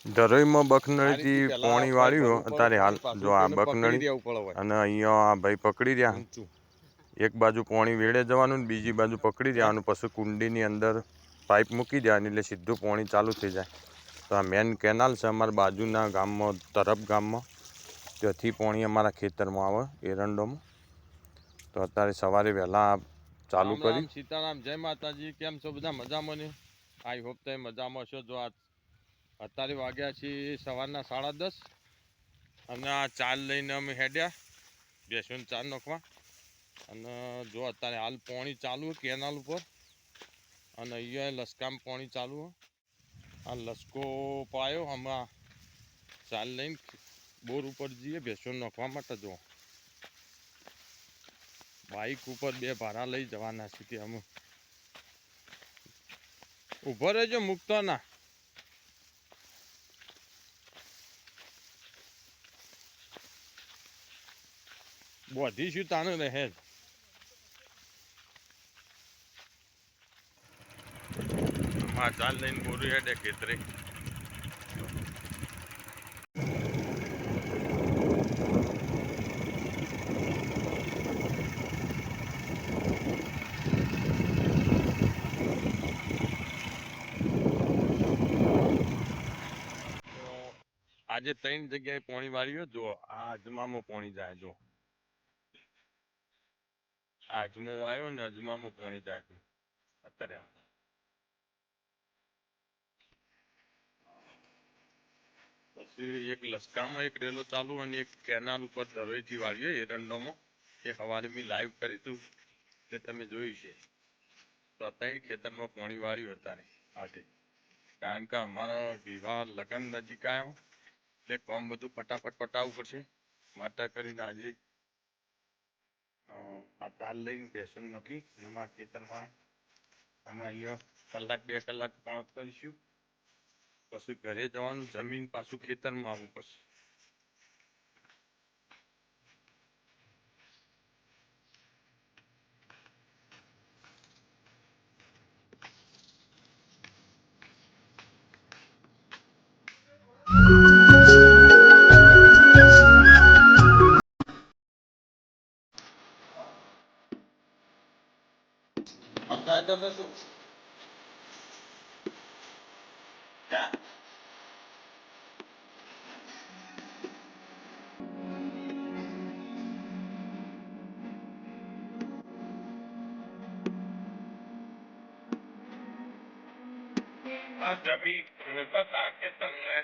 ધરોઈમાં આ બખનળીથી રીતથી પેલા પોણી પગ વાળ્યું ભરવું પડે અત્યારે હાલ. પોણી, પાછું જો આ કોઈને પકડી બખનળી દેવું પડે હોય અને અહીંયા આ ભાઈ પકડી રહ્યા. ઊંચું. એક બાજુ પોણી વેડે જવાનું, બીજી બાજુ પકડી દેવાનું, પછી કુંડીની અંદર પાઇપ મૂકી દેવાની એટલે સીધું પોણી ચાલુ થઈ જાય. તો આ મેન કેનાલ છે અમારા બાજુના ગામમાં, તરફ ગામમાં. ત્યાંથી પોણી અમારા ખેતરમાં આવે એરંડોમાં. તો અત્યારે સવારે વહેલા ચાલુ રામ કરી. રામ, સીતારામ, જય માતાજી. કેમ છો બધા? મજામાં ને? આઈ હોપ તમે મજામાં છો. જો અત્યારે વાગ્યા છે સવારના 10:30 અને આ ચાલ લઈને અમે હેડ્યા બેસું ચાર નાખવા. અને જો અત્યારે હાલ પોણી ચાલુ કેનાલ ઉપર, અને અહીંયા લસકામ પોણી ચાલુ. આ લસકો પાયો હમણાં ચાલ લઈને બોર ઉપર જઈએ બેસું નાખવા માટે. જો બાઈક ઉપર 2 ભાડા લઈ જવાના છે કે અમે. ઉભો રહેજો, મૂકતો ના. બોધીશું તાનું રહે જ. હા, ચાલ લઈને બોરું હેડે ખેતરે. આજે 3 જગ્યાએ પોણી વાળ્યું. જો આ અજમામાં પોણી જાય. જો આ અજમો આવ્યો ને, અજમામાં પોણી જાય અત્યારે. પછી એક લસકામાં એક રેલો ચાલુ અને એક કેનાલ ઉપર ધરોઈથી વાળ્યો એરંડોમાં. એ સવારે મેં લાઈવ કરી હતું તે તમે જોયું છે. તો અત્યારે ખેતરમાં પોણી વાળ્યું અત્યારે આજે. કારણ કે અમારા વિવાહ લગ્ન નજીક આવ્યો એટલે કામ બધું ફટાફટ પટાવવું પડશે. માટે કરીને આજે આ તાલ લઈને બેસન નાખી એમાં ખેતરમાં અમે અહીંયા કલાક 2 કલાક કામ કરીશું. પછી ઘરે જવાનું, જમીન પાછું ખેતરમાં આવવું પડશે. અત્યારે તમે શું આ જમીન બતા કે તમને